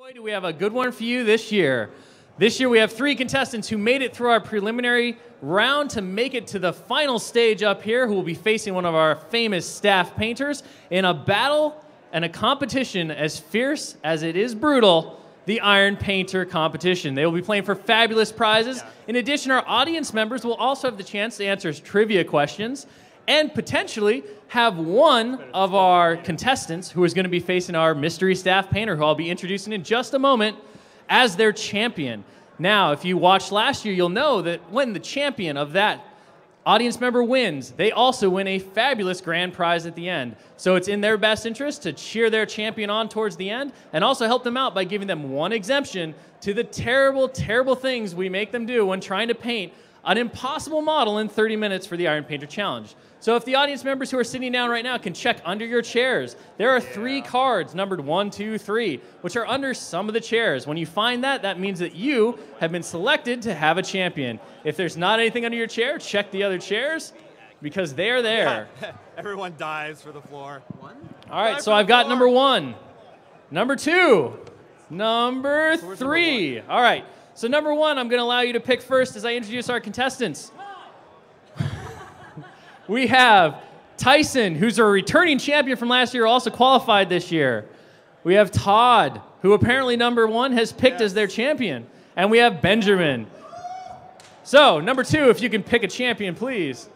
Boy, do we have a good one for you this year. This year we have 3 contestants who made it through our preliminary round to make it to the final stage up here, who will be facing one of our famous staff painters in a battle and a competition as fierce as it is brutal, the Iron Painter competition. They will be playing for fabulous prizes. In addition, our audience members will also have the chance to answer trivia questions and potentially have one of our contestants who is going to be facing our mystery staff painter, who I'll be introducing in just a moment, as their champion. Now, if you watched last year, you'll know that when the champion of that audience member wins, they also win a fabulous grand prize at the end. So it's in their best interest to cheer their champion on towards the end and also help them out by giving them one exemption to the terrible, terrible things we make them do when trying to paint an impossible model in 30 minutes for the Iron Painter Challenge. So if the audience members who are sitting down right now can check under your chairs, there are 3 cards numbered 1, 2, 3, which are under some of the chairs. When you find that, that means that you have been selected to have a champion. If there's not anything under your chair, check the other chairs because they are there. Yeah. Everyone dives for the floor. All right, so I've got number 1, number 2, number 3. All right, so number 1, I'm going to allow you to pick first as I introduce our contestants. We have Tyson, who's a returning champion from last year, also qualified this year. We have Todd, who apparently number 1 has picked as their champion. And we have Benjamin. So, number 2, if you can pick a champion, please.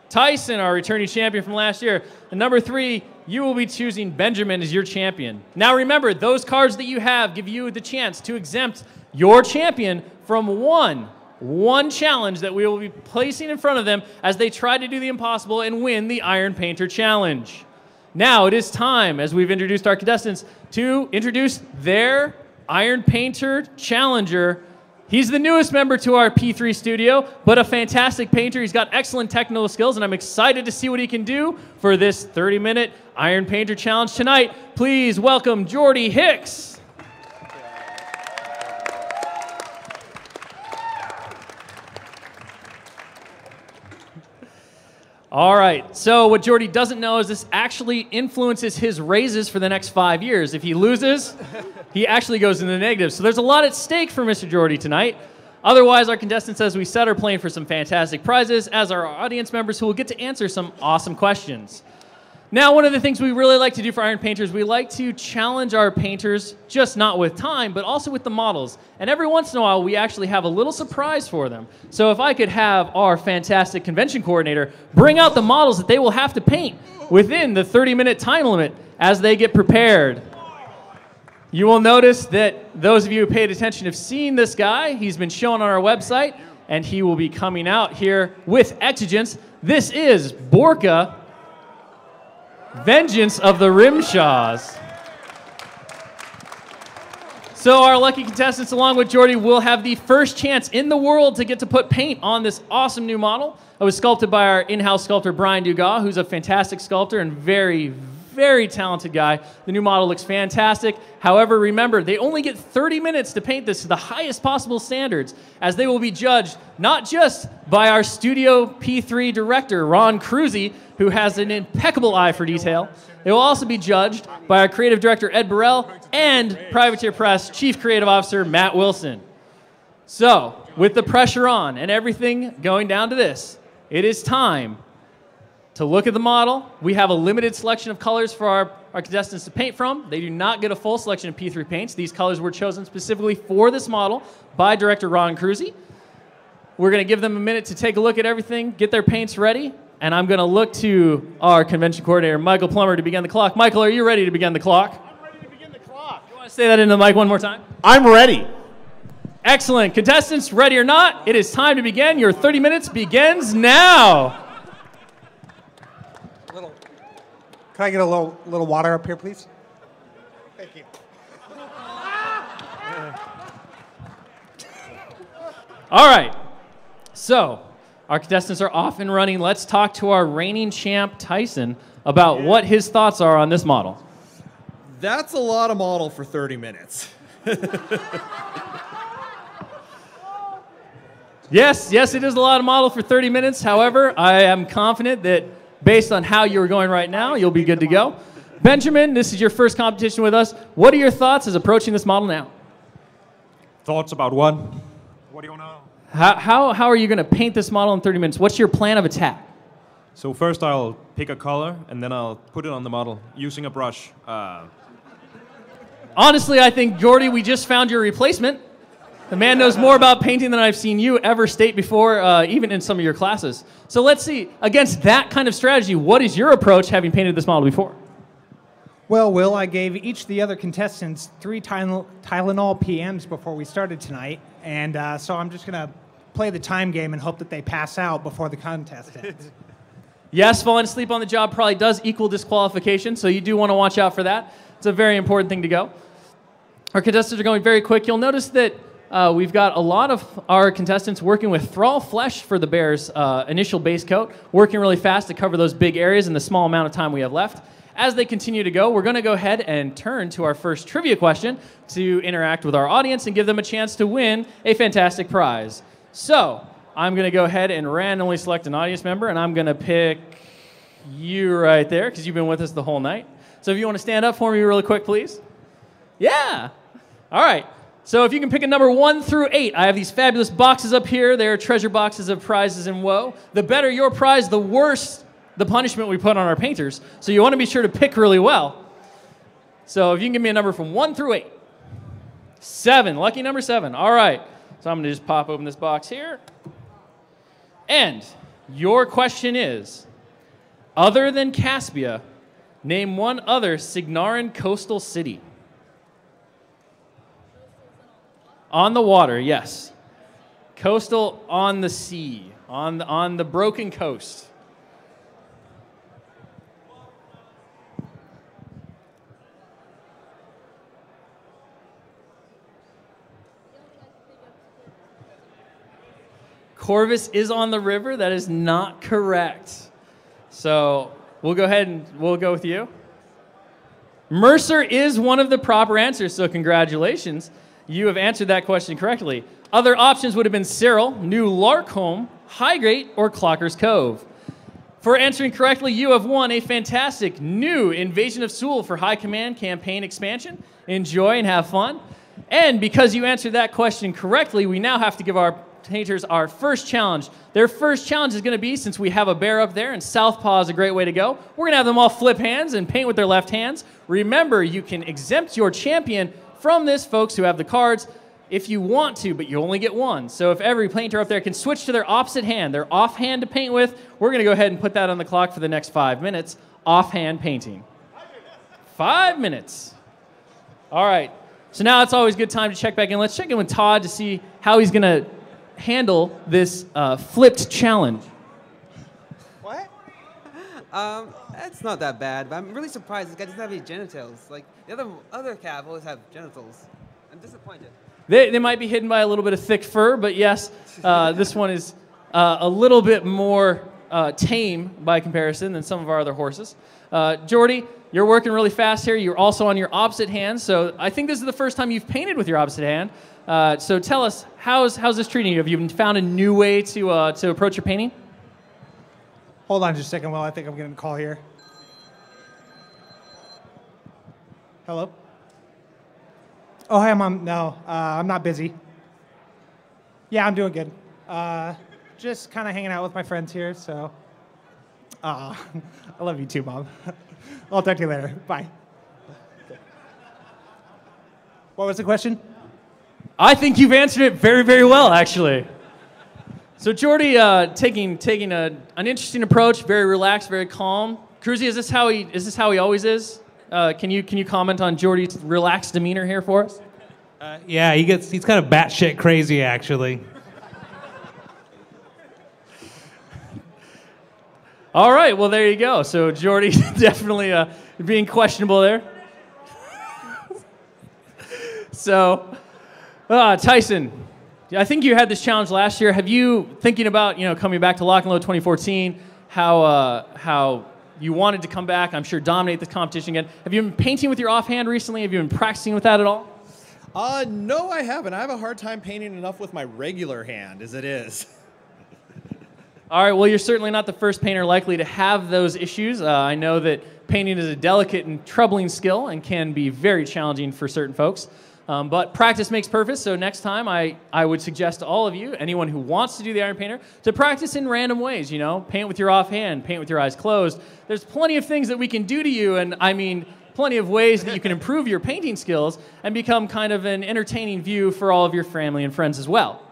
Tyson, our returning champion from last year. And number 3, you will be choosing Benjamin as your champion. Now remember, those cards that you have give you the chance to exempt your champion from one challenge that we will be placing in front of them as they try to do the impossible and win the Iron Painter Challenge. Now it is time, as we've introduced our contestants, to introduce their Iron Painter Challenger. He's the newest member to our P3 studio, but a fantastic painter. He's got excellent technical skills, and I'm excited to see what he can do for this 30-minute Iron Painter Challenge tonight. Please welcome Jordy Hicks. All right, so what Jordy doesn't know is this actually influences his raises for the next 5 years. If he loses, he actually goes in the negative. So there's a lot at stake for Mr. Jordy tonight. Otherwise, our contestants, as we said, are playing for some fantastic prizes, as are our audience members who will get to answer some awesome questions. Now, one of the things we really like to do for Iron Painters, we like to challenge our painters, just not with time, but also with the models. And every once in a while, we actually have a little surprise for them. So if I could have our fantastic convention coordinator bring out the models that they will have to paint within the 30-minute time limit as they get prepared. You will notice that those of you who paid attention have seen this guy. He's been shown on our website, and he will be coming out here with exigence. This is Borka, Vengeance of the Rimshaws. So our lucky contestants, along with Jordy, will have the first chance in the world to get to put paint on this awesome new model. It was sculpted by our in-house sculptor, Brian Dugas, who's a fantastic sculptor and very, very talented guy. The new model looks fantastic. However, remember, they only get 30 minutes to paint this to the highest possible standards, as they will be judged not just by our Studio P3 director, Ron Cruzy, who has an impeccable eye for detail. They will also be judged by our creative director, Ed Burrell, and Privateer Press Chief Creative Officer, Matt Wilson. So, with the pressure on and everything going down to this, it is time to look at the model. We have a limited selection of colors for our contestants to paint from. They do not get a full selection of P3 paints. These colors were chosen specifically for this model by director Ron Cruzy. We're going to give them a minute to take a look at everything, get their paints ready, and I'm going to look to our convention coordinator, Michael Plummer, to begin the clock. Michael, are you ready to begin the clock? I'm ready to begin the clock. You want to say that into the mic one more time? I'm ready. Excellent. Contestants, ready or not, it is time to begin. Your 30 minutes begins now. Can I get a little water up here, please? Thank you. All right. So, our contestants are off and running. Let's talk to our reigning champ, Tyson, about what his thoughts are on this model. That's a lot of model for 30 minutes. Yes, it is a lot of model for 30 minutes. However, I am confident that based on how you're going right now, you'll be good to go. Benjamin, this is your first competition with us. What are your thoughts as approaching this model now? Thoughts about what? What do you know? How are you going to paint this model in 30 minutes? What's your plan of attack? So first I'll pick a color, and then I'll put it on the model using a brush. Honestly, I think, Jordy, we just found your replacement. The man knows more about painting than I've seen you ever state before, even in some of your classes. So let's see, against that kind of strategy, what is your approach having painted this model before? Well, Will, I gave each of the other contestants 3 Tylenol PMs before we started tonight, and so I'm just going to play the time game and hope that they pass out before the contest ends. Yes, falling asleep on the job probably does equal disqualification, so you do want to watch out for that. It's a very important thing to go. Our contestants are going very quick. You'll notice that we've got a lot of our contestants working with Thrall Flesh for the Bears' initial base coat, working really fast to cover those big areas in the small amount of time we have left. As they continue to go, we're going to go ahead and turn to our first trivia question to interact with our audience and give them a chance to win a fantastic prize. So, I'm going to go ahead and randomly select an audience member, and I'm going to pick you right there because you've been with us the whole night. So if you want to stand up for me really quick, please. Yeah. All right. So if you can pick a number 1 through 8, I have these fabulous boxes up here. They are treasure boxes of prizes in woe. The better your prize, the worse the punishment we put on our painters. So you want to be sure to pick really well. So if you can give me a number from 1 through 8. 7. Lucky number 7. All right. So I'm going to just pop open this box here. And your question is, other than Caspia, name one other Signarin coastal city. On the water, yes. Coastal on the sea, on the broken coast. Corvus is on the river. That is not correct. So we'll go ahead and we'll go with you. Mercer is one of the proper answers, so congratulations. You have answered that question correctly. Other options would have been Cyril, New Larkholm, Highgate, or Clocker's Cove. For answering correctly, you have won a fantastic new Invasion of Seoul for High Command campaign expansion. Enjoy and have fun. And because you answered that question correctly, we now have to give our painters our first challenge. Their first challenge is going to be, since we have a bear up there and Southpaw is a great way to go, we're going to have them all flip hands and paint with their left hands. Remember, you can exempt your champion from this, folks who have the cards, if you want to, but you only get one. So if every painter up there can switch to their opposite hand, their offhand to paint with, we're going to go ahead and put that on the clock for the next 5 minutes. Offhand painting. 5 minutes. All right. So now it's always a good time to check back in. Let's check in with Todd to see how he's going to handle this flipped challenge. What? It's not that bad, but I'm really surprised this guy doesn't have any genitals. Like, the other cav always have genitals. I'm disappointed. They might be hidden by a little bit of thick fur, but yes, this one is a little bit more tame by comparison than some of our other horses. Jordy, you're working really fast here. You're also on your opposite hand, so I think this is the first time you've painted with your opposite hand. So tell us, how's this treating you? Have you found a new way to approach your painting? Hold on just a second, Will. I think I'm getting a call here. Hello? Oh, hi, Mom. No, I'm not busy. Yeah, I'm doing good. Just kind of hanging out with my friends here, so. I love you too, Mom. I'll talk to you later. Bye. What was the question? I think you've answered it very, very well, actually. So Jordy, taking an interesting approach, very relaxed, very calm. Cruzy, is this how he always is? Can you comment on Jordy's relaxed demeanor here for us? Yeah, he's kind of batshit crazy, actually. All right, well, there you go. So Jordy's definitely being questionable there. So, Tyson, I think you had this challenge last year. Have you, thinking about coming back to Lock Load 2014, how you wanted to come back, I'm sure, dominate this competition again. Have you been painting with your offhand recently? Have you been practicing with that at all? No, I haven't. I have a hard time painting enough with my regular hand as it is. All right, well, you're certainly not the first painter likely to have those issues. I know that painting is a delicate and troubling skill and can be very challenging for certain folks. But practice makes perfect, so next time I would suggest to all of you, anyone who wants to do the Iron Painter, to practice in random ways, you know? Paint with your offhand, paint with your eyes closed. There's plenty of things that we can do to you, and I mean plenty of ways that you can improve your painting skills and become kind of an entertaining view for all of your family and friends as well.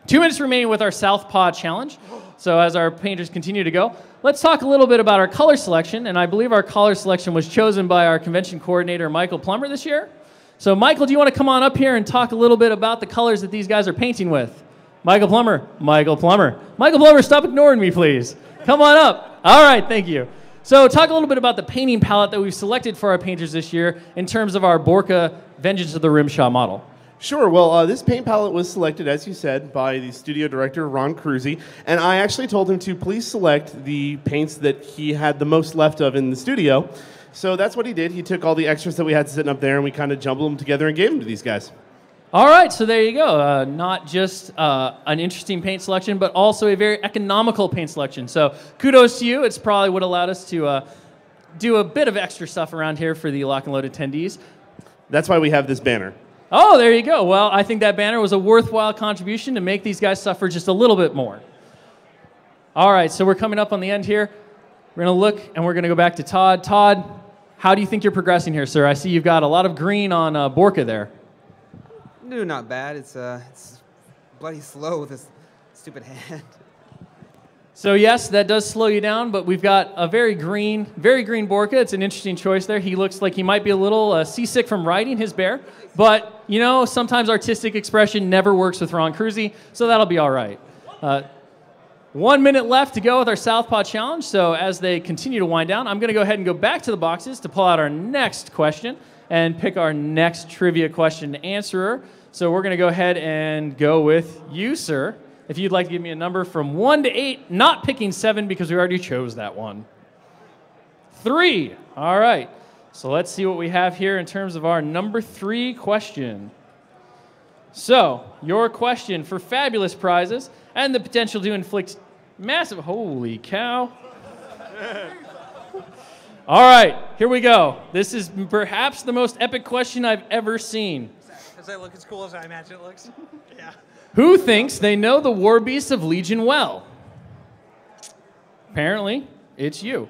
2 minutes remaining with our Southpaw Challenge. So as our painters continue to go, let's talk a little bit about our color selection, and I believe our color selection was chosen by our convention coordinator, Michael Plummer, this year. So Michael, do you want to come on up here and talk a little bit about the colors that these guys are painting with? Michael Plummer, Michael Plummer. Michael Plummer, stop ignoring me, please. Come on up. All right, thank you. So talk a little bit about the painting palette that we've selected for our painters this year in terms of our Borka Vengeance of the Rimshaw model. Sure. Well, this paint palette was selected, as you said, by the studio director, Ron Cruzy, and I actually told him to please select the paints that he had the most left of in the studio. So that's what he did. He took all the extras that we had sitting up there, and we kind of jumbled them together and gave them to these guys. All right, so there you go. Not just an interesting paint selection, but also a very economical paint selection. So kudos to you. It's probably what allowed us to do a bit of extra stuff around here for the Lock and Load attendees. That's why we have this banner. Oh, there you go. Well, I think that banner was a worthwhile contribution to make these guys suffer just a little bit more. All right, so we're coming up on the end here. We're going to look, and we're going to go back to Todd. Todd, how do you think you're progressing here, sir? I see you've got a lot of green on Borka there. No, not bad. It's bloody slow with this stupid hand. So yes, that does slow you down, but we've got a very green Borka. It's an interesting choice there. He looks like he might be a little seasick from riding his bear, but you know, sometimes artistic expression never works with Ron Cruzy, so that'll be all right. 1 minute left to go with our Southpaw Challenge, so as they continue to wind down, I'm going to go ahead and go back to the boxes to pull out our next question and pick our next trivia question answerer. So we're going to go ahead and go with you, sir. If you'd like to give me a number from 1 to 8, not picking 7 because we already chose that one. 3. All right. So let's see what we have here in terms of our number 3 question. So your question for fabulous prizes and the potential to inflict massive... Holy cow. All right. Here we go. This is perhaps the most epic question I've ever seen. Does that look as cool as I imagine it looks? Yeah. Who thinks they know the war beasts of Legion well? Apparently, it's you.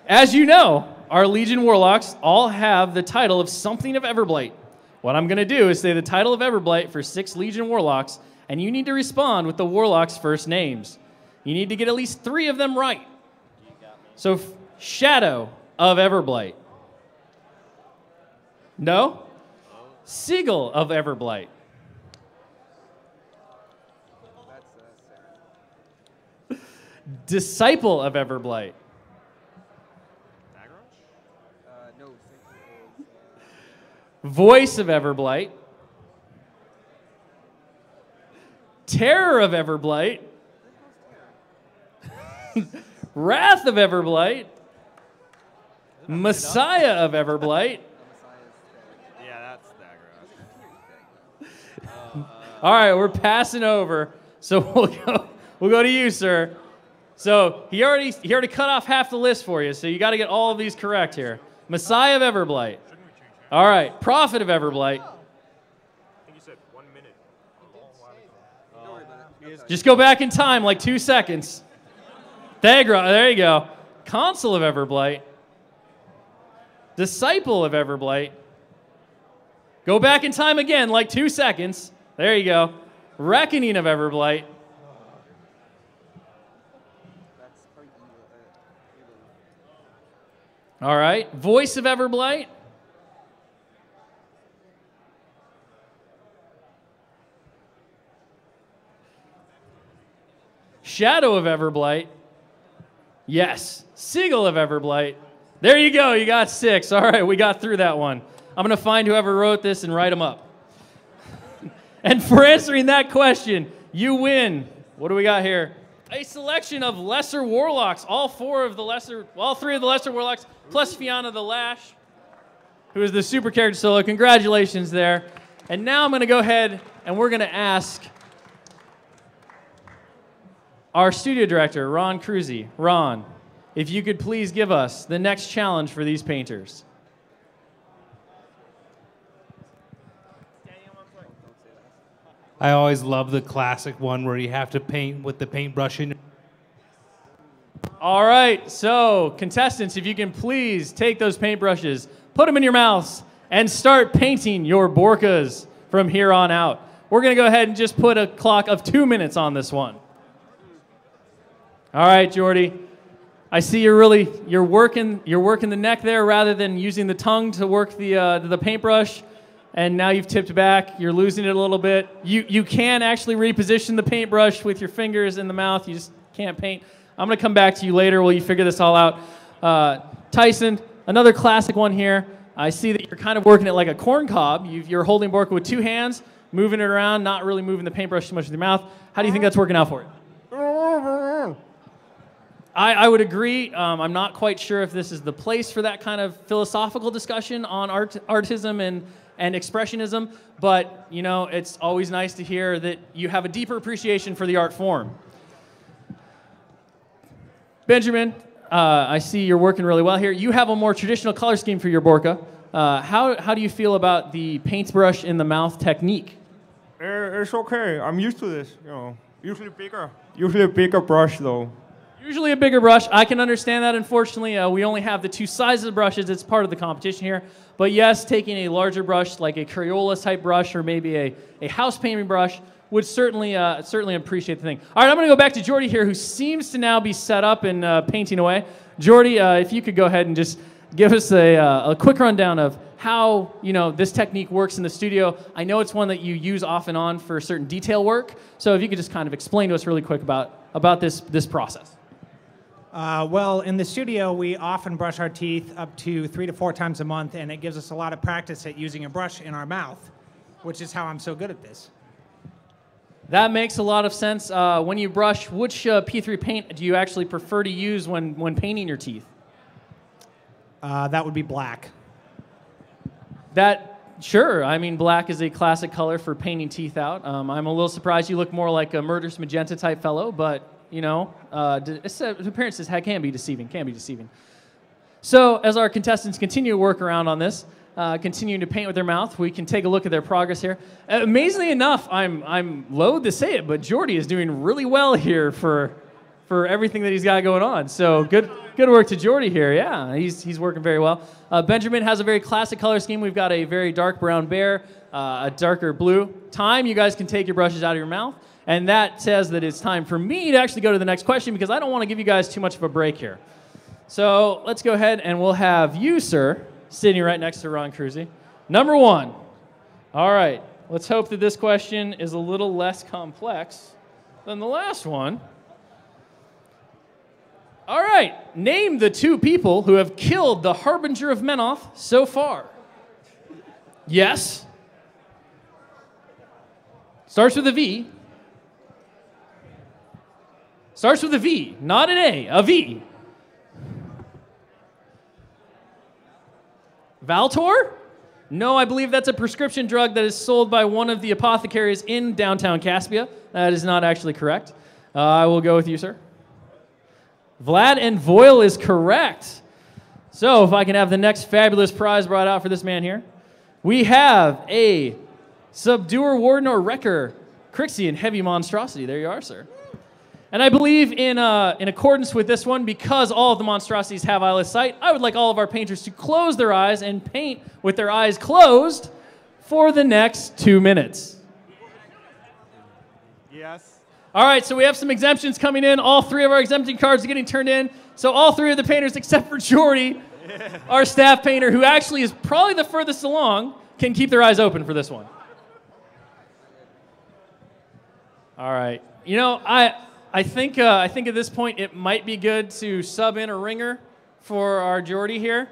As you know, our Legion Warlocks all have the title of something of Everblight. What I'm going to do is say the title of Everblight for 6 Legion Warlocks, and you need to respond with the Warlocks' first names. You need to get at least 3 of them right. So, Shadow of Everblight. No? Seagull of Everblight. Disciple of Everblight. No. Voice of Everblight. Terror of Everblight. Wrath of Everblight. Messiah of Everblight. Yeah, that's Dagger. All right, we're passing over. So we'll go to you, sir. So he already cut off half the list for you, so you got to get all of these correct here. Messiah of Everblight. All right, Prophet of Everblight. I think you said 1 minute. Just go back in time like 2 seconds. Thagra, there you go. Consul of Everblight. Disciple of Everblight. Go back in time again like 2 seconds. There you go. Reckoning of Everblight. All right. Voice of Everblight. Shadow of Everblight. Yes. Seagull of Everblight. There you go. You got 6. All right. We got through that one. I'm going to find whoever wrote this and write them up. And for answering that question, you win. What do we got here? A selection of lesser warlocks. All 3 of the lesser warlocks, plus Fianna the Lash, who is the super character solo. Congratulations there. And now I'm going to go ahead and we're going to ask our studio director, Ron Cruzy. Ron, if you could please give us the next challenge for these painters. I always love the classic one where you have to paint with the paintbrush in. All right, so contestants, if you can please take those paintbrushes, put them in your mouths, and start painting your Borkas from here on out. We're going to go ahead and just put a clock of 2 minutes on this one. All right, Jordy. I see you're working the neck there rather than using the tongue to work the paintbrush. And now you've tipped back. You're losing it a little bit. You can actually reposition the paintbrush with your fingers in the mouth. You just can't paint. I'm going to come back to you later while you figure this all out. Tyson, another classic one here. I see that you're kind of working it like a corn cob. You're holding Borka with 2 hands, moving it around, not really moving the paintbrush too much with your mouth. How do you think that's working out for you? I would agree. I'm not quite sure if this is the place for that kind of philosophical discussion on artism and expressionism, but you know, it's always nice to hear that you have a deeper appreciation for the art form. Benjamin, I see you're working really well here. You have a more traditional color scheme for your Borka. How do you feel about the paintbrush in the mouth technique? It's okay. I'm used to this. You know, usually a bigger brush though. Usually a bigger brush. I can understand that. Unfortunately, we only have the 2 sizes of brushes. It's part of the competition here. But yes, taking a larger brush like a Crayola type brush or maybe a house painting brush would certainly appreciate the thing. All right, I'm going to go back to Jordy here, who seems to now be set up and painting away. Jordy, if you could go ahead and just give us a quick rundown of how this technique works in the studio. I know it's one that you use off and on for certain detail work. So if you could just kind of explain to us really quick about this process. Well, in the studio, we often brush our teeth up to 3 to 4 times a month, and it gives us a lot of practice at using a brush in our mouth, which is how I'm so good at this. That makes a lot of sense. When you brush, which P3 paint do you actually prefer to use when painting your teeth? That would be black. Sure. I mean, black is a classic color for painting teeth out. I'm a little surprised you look more like a murderous magenta type fellow, but appearances can be deceiving. So as our contestants continue to work around on this, continuing to paint with their mouth, we can take a look at their progress here. Amazingly enough, I'm loath to say it, but Jordy is doing really well here for everything that he's got going on. So good work to Jordy here. Yeah, he's working very well. Benjamin has a very classic color scheme. We've got a very dark brown bear, a darker blue. Time, you guys can take your brushes out of your mouth. And that says that it's time for me to actually go to the next question because I don't want to give you guys too much of a break here. So let's go ahead and we'll have you, sir, sitting right next to Ron Cruzy. Number 1. All right. Let's hope that this question is a little less complex than the last one. All right. Name the 2 people who have killed the Harbinger of Menoth so far. Yes. Starts with a V. Starts with a V, not an A V. Valtor? No, I believe that's a prescription drug that is sold by one of the apothecaries in downtown Caspia. That is not actually correct. I will go with you, sir. Vlad and Voil is correct. So if I can have the next fabulous prize brought out for this man here. We have a Subduer, Warden, or Wrecker, Crixian Heavy Monstrosity. There you are, sir. And I believe in accordance with this one, because all of the monstrosities have eyeless sight, I would like all of our painters to close their eyes and paint with their eyes closed for the next 2 minutes. Yes. All right, so we have some exemptions coming in. All 3 of our exemption cards are getting turned in. So all 3 of the painters, except for Jordy, our staff painter, who actually is probably the furthest along, can keep their eyes open for this one. All right. You know, I think at this point it might be good to sub in a ringer for our Jordy here.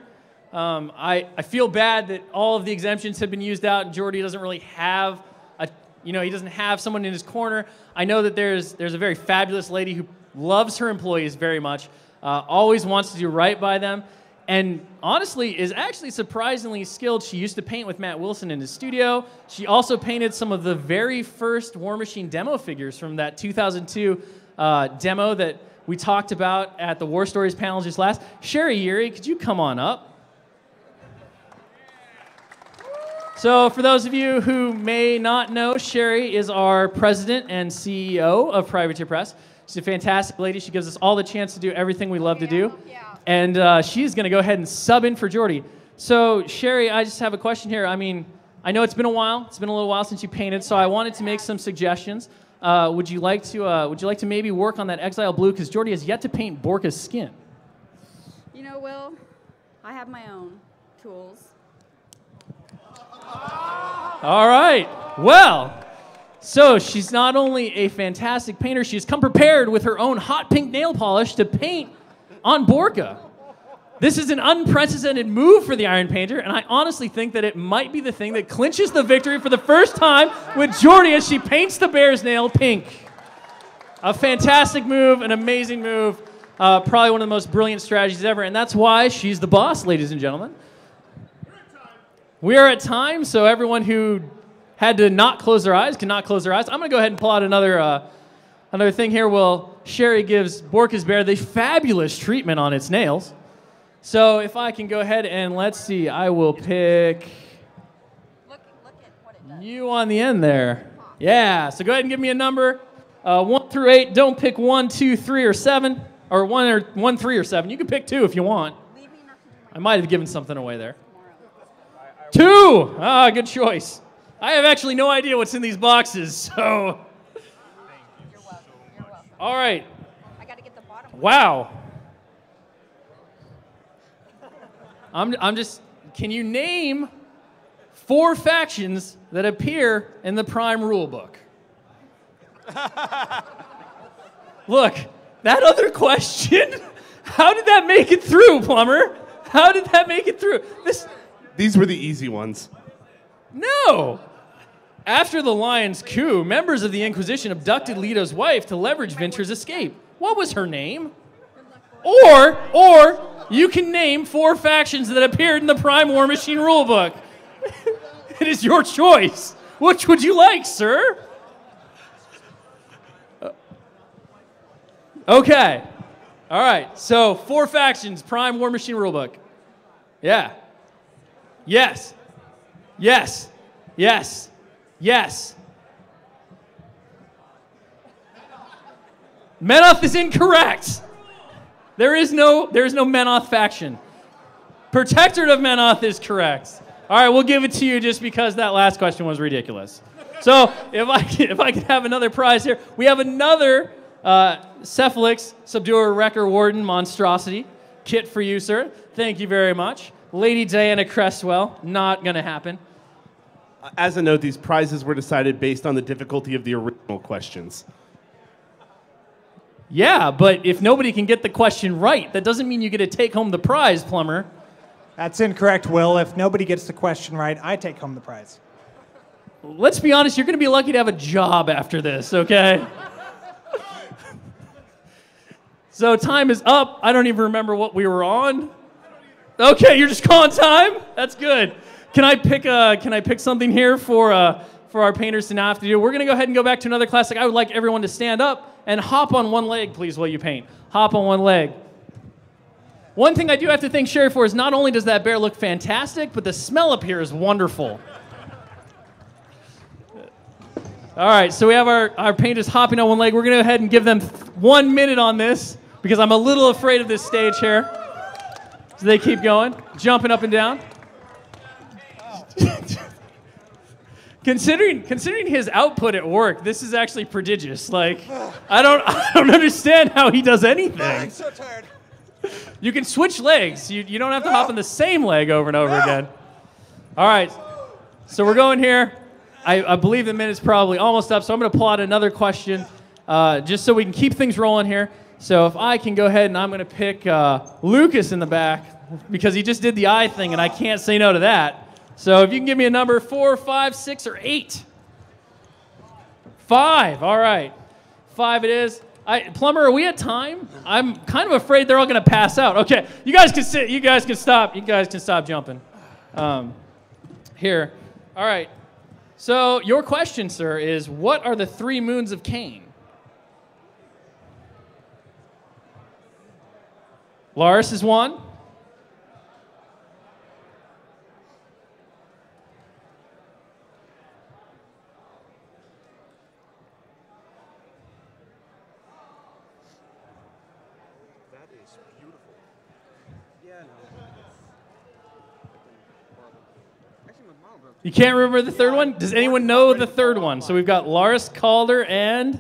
I feel bad that all of the exemptions have been used out and Jordy doesn't really have he doesn't have someone in his corner. I know that there's a very fabulous lady who loves her employees very much, always wants to do right by them, and honestly is actually surprisingly skilled. She used to paint with Matt Wilson in his studio. She also painted some of the very first War Machine demo figures from that 2002 demo that we talked about at the War Stories panel just last. Sherry Yuri, could you come on up? So for those of you who may not know, Sherry is our president and CEO of Privateer Press. She's a fantastic lady. She gives us all the chance to do everything we love to do. And she's going to go ahead and sub in for Jordy. So Sherry, I just have a question here. I mean, I know it's been a while. It's been a little while since you painted, so I wanted to make some suggestions. Would you like to maybe work on that Exile Blue? Because Jordy has yet to paint Borka's skin. You know, Will, I have my own tools. All right. Well, so she's not only a fantastic painter, she's come prepared with her own hot pink nail polish to paint on Borka. This is an unprecedented move for the Iron Painter, and I honestly think that it might be the thing that clinches the victory for the first time with Jordy as she paints the bear's nail pink. A fantastic move, an amazing move, probably one of the most brilliant strategies ever, and that's why she's the boss, ladies and gentlemen. We are at time, so everyone who had to not close their eyes cannot close their eyes. I'm going to go ahead and pull out another thing here. Well, Sherry gives Borka's bear the fabulous treatment on its nails. So if I can go ahead and let's see, I will pick Look at what it does. you on the end there. Yeah, so go ahead and give me a number. 1 through 8. Don't pick 1, 2, 3, or 7. Or 1, 3, or 7. You can pick 2 if you want. I might have given something away there. 2! Ah, good choice. I have actually no idea what's in these boxes, so. You're welcome. All right. I got to get the bottom one. Wow. I'm just, can you name 4 factions that appear in the Prime rulebook? Look, that other question, how did that make it through, Plumber? How did that make it through? These were the easy ones. No! After the Lion's coup, members of the Inquisition abducted Leto's wife to leverage Venture's escape. What was her name? Or you can name 4 factions that appeared in the Prime War Machine rulebook. It is your choice. Which would you like, sir? Okay. All right. So 4 factions, Prime War Machine rulebook. Yeah. Yes. Yes. Yes. Yes. Menoth is incorrect. There is no Menoth faction. Protectorate of Menoth is correct. All right, we'll give it to you just because that last question was ridiculous. So if I could have another prize here, we have another Cephalix Subduer Wrecker Warden Monstrosity kit for you, sir. Thank you very much. Lady Diana Cresswell, not going to happen. As a note, these prizes were decided based on the difficulty of the original questions. Yeah, but if nobody can get the question right, that doesn't mean you get to take home the prize, Plumber. That's incorrect, Will. If nobody gets the question right, I take home the prize. Let's be honest, you're going to be lucky to have a job after this, okay? So time is up. I don't even remember what we were on. Okay, you're just calling time? That's good. Can I pick something here for our painters to not have to do? We're going to go ahead and go back to another classic. I would like everyone to stand up and hop on one leg, please, while you paint. Hop on one leg. One thing I do have to thank Sherry for is not only does that bear look fantastic, but the smell up here is wonderful. All right, so we have our painters hopping on one leg. We're going to go ahead and give them 1 minute on this because I'm a little afraid of this stage here. So they keep going, jumping up and down. Considering his output at work, this is actually prodigious. Like, I don't understand how he does anything. I'm so tired. You can switch legs. You don't have to hop on the same leg over and over again. All right, so we're going here. I believe the minute's probably almost up, so I'm going to pull out another question just so we can keep things rolling here. So if I can go ahead and I'm going to pick Lucas in the back because he just did the eye thing and I can't say no to that. So if you can give me a number, 4, 5, 6, or 8. 5, all right. 5 it is. Plumber, are we at time? I'm kind of afraid they're all going to pass out. Okay, you guys can sit. You guys can stop. You guys can stop jumping. Here. All right. So your question, sir, is what are the 3 moons of Cain? Lars is one. That is beautiful. Yeah, no. Actually, my mom broke. You can't remember the third one? Does anyone know the third one? So we've got Lars, Calder, and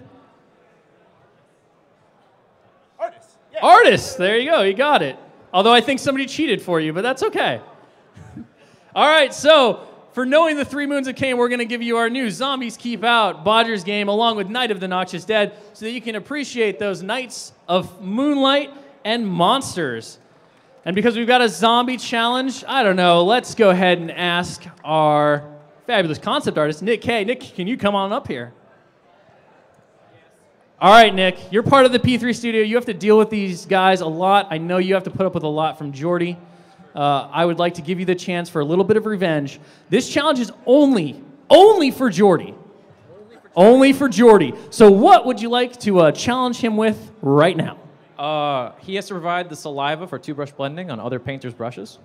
Artist. There you go. You got it. Although I think somebody cheated for you, but that's okay. All right, so for knowing the 3 moons of Cain, we're going to give you our new Zombies Keep Out Bodgers game along with Night of the Noxious Dead so that you can appreciate those nights of moonlight and monsters. And because we've got a zombie challenge, I don't know, let's go ahead and ask our fabulous concept artist, Nick K. Nick, can you come on up here? All right, Nick, you're part of the P3 studio. You have to deal with these guys a lot. I know you have to put up with a lot from Jordy. I would like to give you the chance for a little bit of revenge. This challenge is only for Jordy. Only for Jordy. So what would you like to challenge him with right now? He has to provide the saliva for two-brush blending on other painters' brushes.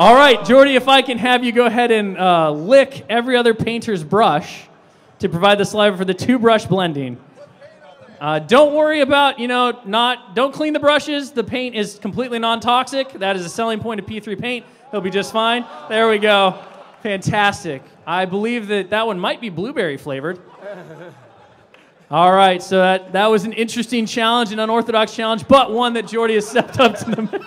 All right, Jordy, if I can have you go ahead and lick every other painter's brush to provide the saliva for the two-brush blending. Don't worry about, don't clean the brushes. The paint is completely non-toxic. That is a selling point of P3 paint. He'll be just fine. There we go. Fantastic. I believe that one might be blueberry flavored. All right, so that was an interesting challenge, an unorthodox challenge, but one that Jordy has stepped up to the match.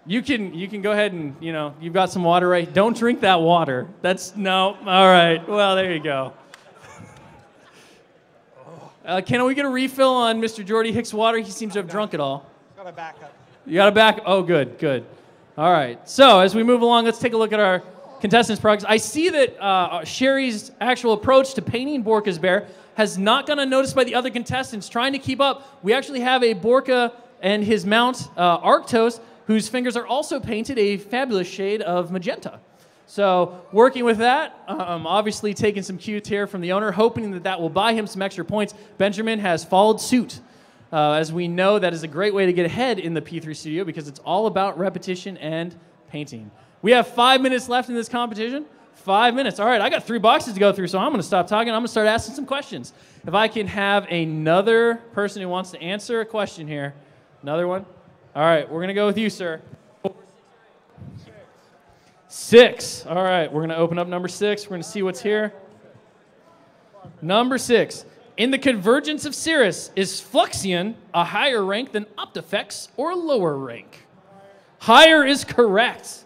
You can go ahead and, you've got some water right. Don't drink that water. No. All right. Well, there you go. Can we get a refill on Mr. Jordy Hicks' water? He seems to have drunk it all. Got a backup. You got a back? Oh, good. All right. So as we move along, let's take a look at our contestants' progress. I see that Sherry's actual approach to painting Borka's bear has not gone unnoticed by the other contestants trying to keep up. We actually have a Borka and his mount, Arctos, whose fingers are also painted a fabulous shade of magenta. So working with that, obviously taking some cues here from the owner, hoping that will buy him some extra points. Benjamin has followed suit. As we know, that is a great way to get ahead in the P3 studio because it's all about repetition and painting. We have 5 minutes left in this competition. 5 minutes. All right, I got 3 boxes to go through, so I'm going to stop talking. I'm going to start asking some questions. If I can have another person who wants to answer a question here. Another one? All right, we're going to go with you, sir. 6. All right, we're going to open up number 6. We're going to see what's here. Number 6. In the convergence of Cirrus, is Fluxion a higher rank than Optifex or a lower rank? Higher is correct.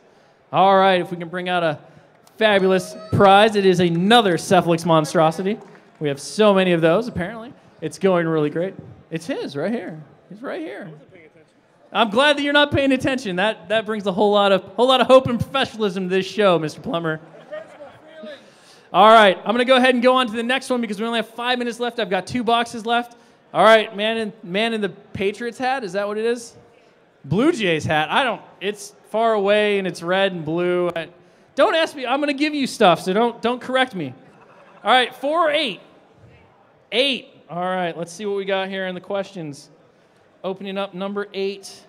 All right, if we can bring out a fabulous prize, it is another Cephalix monstrosity. We have so many of those, apparently. It's going really great. It's his right here. He's right here. I'm glad that you're not paying attention. That brings a whole lot of hope and professionalism to this show, Mr. Plummer. All right, I'm going to go ahead and go on to the next one because we only have 5 minutes left. I've got 2 boxes left. All right, man in the Patriots hat. Is that what it is? Blue Jays hat. It's far away and it's red and blue. Don't ask me. I'm going to give you stuff, so don't correct me. All right, 4 or 8? 8. All right, let's see what we got here in the questions. Opening up number 8.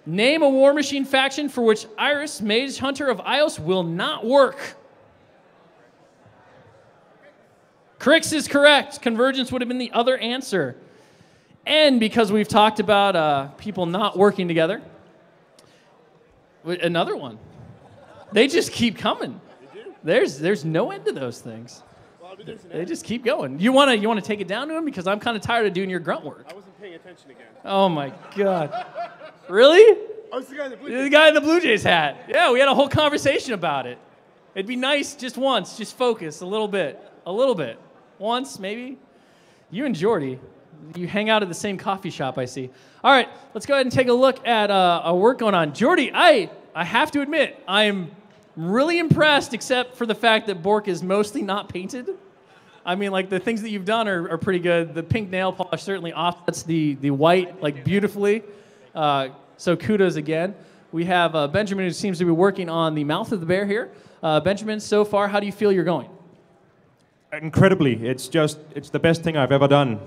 Name a War Machine faction for which Iris, Mage Hunter of Ios, will not work. Crix is correct. Convergence would have been the other answer. And because we've talked about people not working together, another one. They just keep coming. There's no end to those things. They just keep going. You want to take it down to him because I'm kind of tired of doing your grunt work. I wasn't paying attention again. Oh my God! Really? I was the guy in the Blue Jays. The guy in the Blue Jays hat. Yeah, we had a whole conversation about it. It'd be nice just once, just focus a little bit, once maybe. You and Jordy, you hang out at the same coffee shop, I see. All right, let's go ahead and take a look at our work going on. Jordy, I have to admit, I am really impressed, except for the fact that Bork is mostly not painted. I mean, like, the things that you've done are pretty good. The pink nail polish certainly offsets the white, like, beautifully. So kudos again. We have Benjamin, who seems to be working on the mouth of the bear here. Benjamin, so far, how do you feel you're going? Incredibly. It's the best thing I've ever done.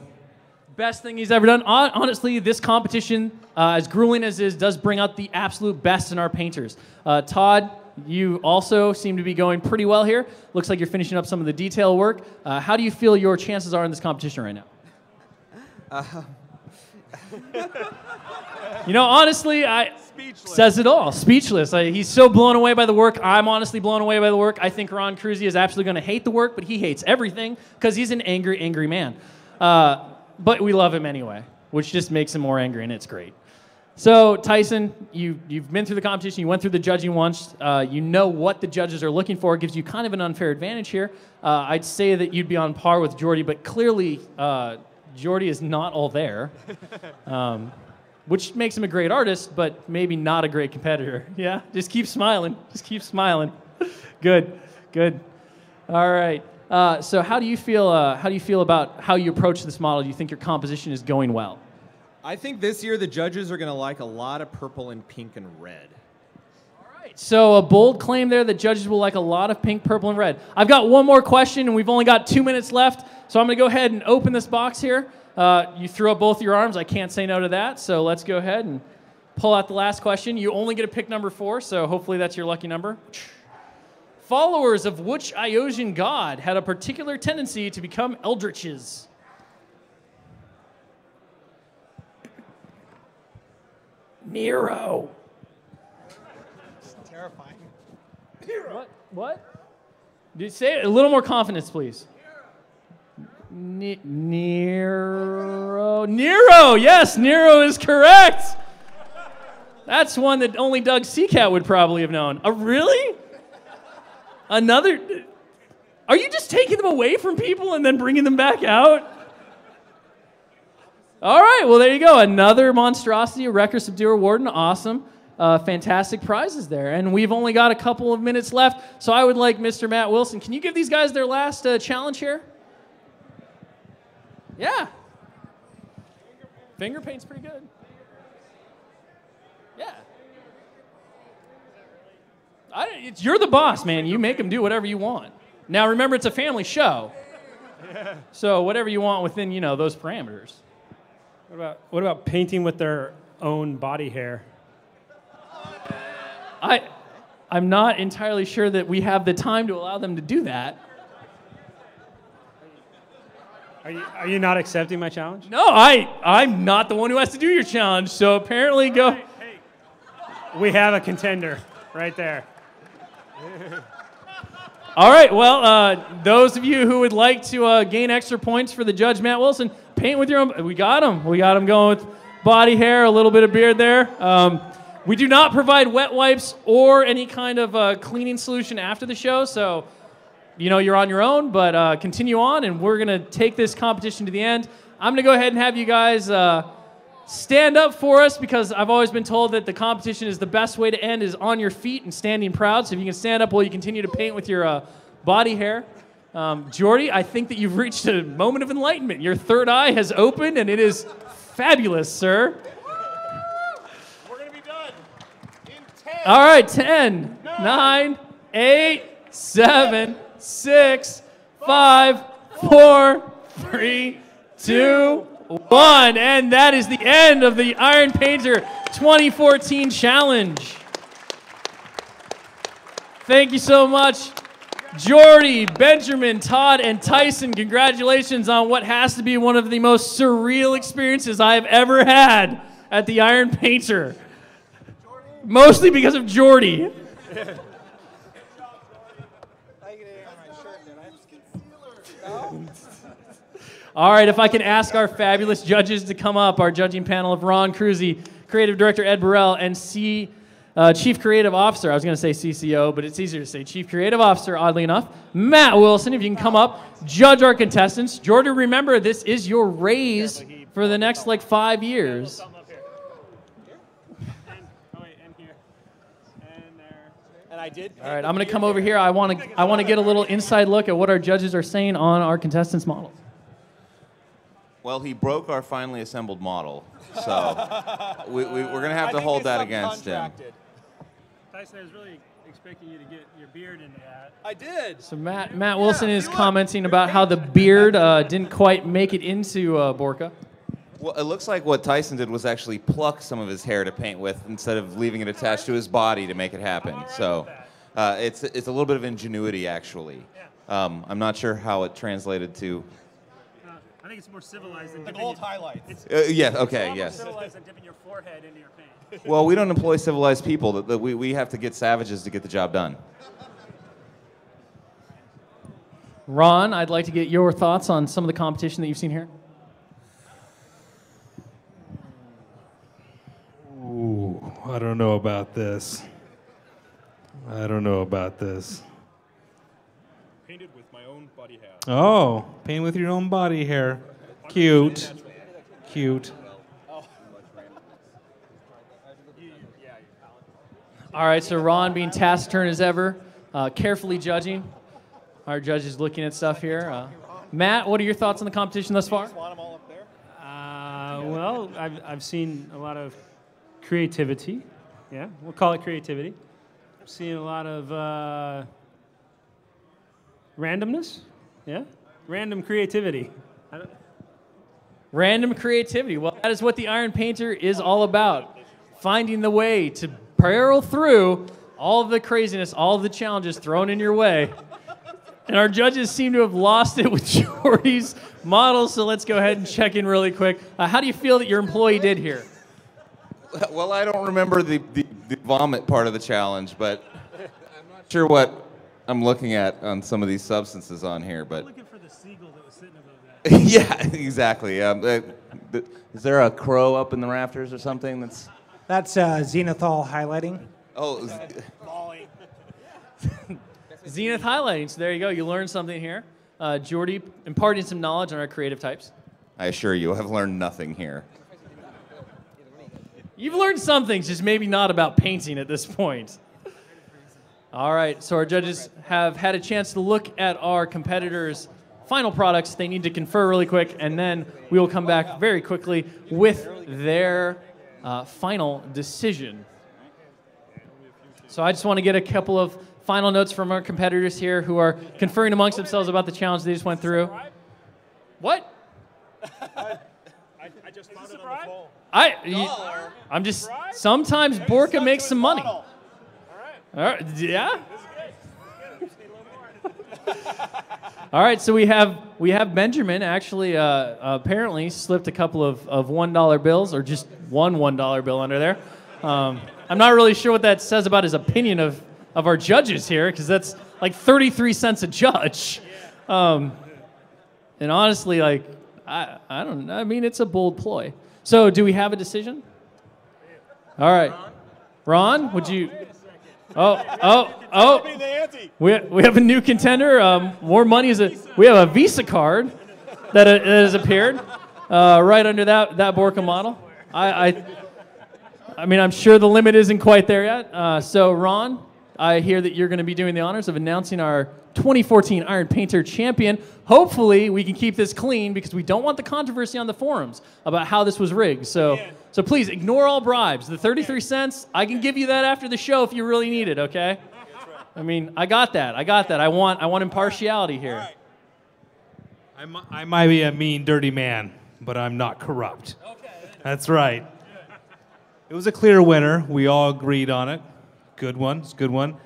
Best thing he's ever done. Honestly, this competition, as grueling as it is, does bring out the absolute best in our painters. Todd, you also seem to be going pretty well here. Looks like you're finishing up some of the detail work. How do you feel your chances are in this competition right now? You know, honestly, says it all. Speechless. He's so blown away by the work. I'm honestly blown away by the work. I think Ron Cruzy is absolutely going to hate the work, but he hates everything because he's an angry, angry man. But we love him anyway, which just makes him more angry, and it's great. So, Tyson, you've been through the competition. You went through the judging once. You know what the judges are looking for. It gives you kind of an unfair advantage here. I'd say that you'd be on par with Jordy, but clearly Jordy is not all there, which makes him a great artist, but maybe not a great competitor. Yeah? Just keep smiling. Just keep smiling. Good. Good. All right. So how do you feel about how you approach this model? Do you think your composition is going well? I think this year the judges are going to like a lot of purple and pink and red. All right. So a bold claim there that judges will like a lot of pink, purple, and red. I've got one more question, and we've only got 2 minutes left. So I'm going to go ahead and open this box here. You threw up both your arms. I can't say no to that. So let's go ahead and pull out the last question. You only get to pick number 4, so hopefully that's your lucky number. Followers of which Iosian god had a particular tendency to become eldritches? Nero. It's terrifying. What? Did you say it? A little more confidence, please. Nero. Nero. Yes, Nero is correct. That's one that only Doug Seacat would probably have known. Really? Another? Are you just taking them away from people and then bringing them back out? All right, well, there you go. Another monstrosity, a Wrecker Subduer Warden. Awesome. Fantastic prizes there. And we've only got a couple of minutes left, so I would like Mr. Matt Wilson. Can you give these guys their last challenge here? Yeah. Finger paint's pretty good. Yeah. You're the boss, man. You make them do whatever you want. Now, remember, it's a family show. So whatever you want within, those parameters. What about painting with their own body hair? I'm not entirely sure that we have the time to allow them to do that. Are you not accepting my challenge? No, I'm not the one who has to do your challenge, so apparently go. Hey. We have a contender right there. All right, well, those of you who would like to gain extra points for the judge, Matt Wilson, paint with your own. We got him. We got him going with body hair, a little bit of beard there. We do not provide wet wipes or any kind of cleaning solution after the show, so you're on your own, but continue on, and we're going to take this competition to the end. I'm going to go ahead and have you guys stand up for us because I've always been told that the competition is the best way to end is on your feet and standing proud. So if you can stand up while you continue to paint with your body hair. Jordy, I think that you've reached a moment of enlightenment. Your third eye has opened, and it is fabulous, sir. We're going to be done in 10. All right, 10, 9, 8, 7, 6, 5, 4, 3, 2, 1. And that is the end of the Iron Painter 2014 Challenge. Thank you so much, Jordy, Benjamin, Todd, and Tyson. Congratulations on what has to be one of the most surreal experiences I have ever had at the Iron Painter. Mostly because of Jordy. All right, if I can ask our fabulous judges to come up, our judging panel of Ron Cruzy, Creative Director Ed Burrell, and Chief Creative Officer, I was going to say CCO, but it's easier to say Chief Creative Officer, oddly enough, Matt Wilson, if you can come up, judge our contestants. Jordan, remember, this is your raise for the next, 5 years. And I did. All right, I'm going to come over here. I want to get a little inside look at what our judges are saying on our contestants' models. Well, he broke our finely assembled model, so we're going to have to hold that against him. Tyson, there's really expecting you to get your beard into that. I did. So Matt Wilson is commenting about how the beard didn't quite make it into Borka. Well, it looks like what Tyson did was actually pluck some of his hair to paint with instead of leaving it attached to his body to make it happen. So it's a little bit of ingenuity, actually. I'm not sure how it translated to. I think it's more civilized than the gold highlights. Yeah, okay, it's yes. more civilized than dipping your forehead into your paint. Well, we don't employ civilized people. We have to get savages to get the job done. Ron, I'd like to get your thoughts on some of the competition that you've seen here. Ooh, I don't know about this. I don't know about this. Painted with my own body hair. Oh, paint with your own body hair. Cute. Cute. All right, so Ron being taciturn as ever, carefully judging. Our judge is looking at stuff here. Matt, what are your thoughts on the competition thus far? Well, I've seen a lot of creativity. Yeah, we'll call it creativity. I've seen a lot of randomness. Yeah, random creativity. Random creativity. Well, that is what the Iron Painter is all about. Finding the way to barrel through all of the craziness, all of the challenges thrown in your way. And our judges seem to have lost it with Jordy's models, so let's go ahead and check in really quick. How do you feel that your employee did here? Well, I don't remember the vomit part of the challenge, but I'm not sure what I'm looking at on some of these substances on here. But I'm looking for the seagull that was sitting above that. yeah, exactly. Is there a crow up in the rafters or something? That's zenithal highlighting. Oh, Zenith highlighting. So there you go. You learned something here. Jordy imparting some knowledge on our creative types. I assure you, I've learned nothing here. You've learned some things, just maybe not about painting at this point. All right, so our judges have had a chance to look at our competitors' final products. They need to confer really quick, and then we will come back very quickly with their final decision. So I just want to get a couple of final notes from our competitors here who are conferring amongst themselves about the challenge they just went through. What? I just found it on the phone. I'm just, sometimes Borka makes some money. All right, yeah? All right, so we have Benjamin actually apparently slipped a couple of $1 bills, or just one $1 bill under there. I'm not really sure what that says about his opinion of our judges here, because that's like 33 cents a judge. And honestly, like, I don't know. I mean, it's a bold ploy. So do we have a decision? All right. Ron, would you... Oh. We have a new contender. More money we have a Visa card that has appeared right under that Borka model. I mean, I'm sure the limit isn't quite there yet. So Ron, I hear that you're going to be doing the honors of announcing our 2014 Iron Painter champion. Hopefully we can keep this clean, because we don't want the controversy on the forums about how this was rigged. So please ignore all bribes. The 33 cents, I can give you that after the show if you really need it, okay? I mean, I got that. I want impartiality here. I might be a mean, dirty man, but I'm not corrupt. That's right. It was a clear winner. We all agreed on it. Good one. It's a good one.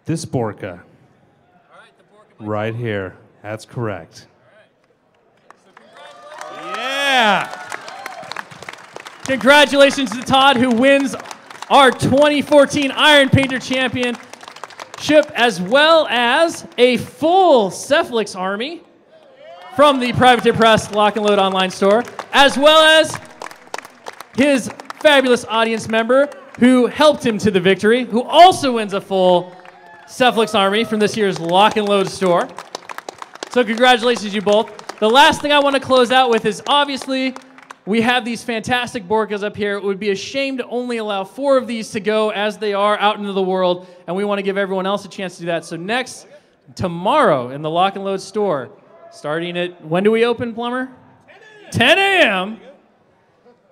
This Borka. Right here. That's correct. Yeah! Congratulations to Todd, who wins our 2014 Iron Painter Championship, as well as a full Cephalix army from the Privateer Press Lock and Load online store, as well as his fabulous audience member who helped him to the victory, who also wins a full Cephalix army from this year's Lock and Load store. So congratulations, you both. The last thing I want to close out with is, obviously, we have these fantastic Borkas up here. It would be a shame to only allow 4 of these to go as they are out into the world, and we want to give everyone else a chance to do that. So tomorrow in the Lock and Load store, starting at, when do we open, Plumber? 10 a.m.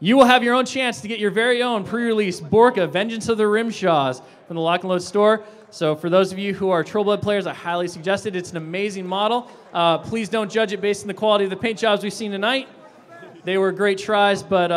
you will have your own chance to get your very own pre-release Borka Vengeance of the Rimshaws from the Lock Load store. So for those of you who are Troll Blood players, I highly suggest it. It's an amazing model. Please don't judge it based on the quality of the paint jobs we've seen tonight. They were great tries, but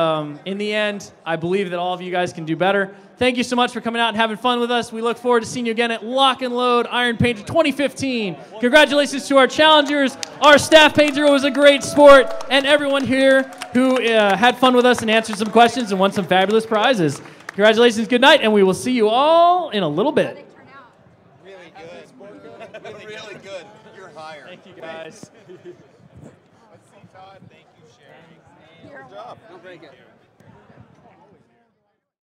in the end, I believe that all of you guys can do better. Thank you so much for coming out and having fun with us. We look forward to seeing you again at Lock and Load Iron Painter 2015. Congratulations to our challengers. Our staff painter was a great sport, and everyone here who had fun with us and answered some questions and won some fabulous prizes. Congratulations, good night, and we will see you all in a little bit. Really good. Really good. You're hired. Thank you, guys. Let's see, Todd. Thank you, Sherry. Good job. Don't break it.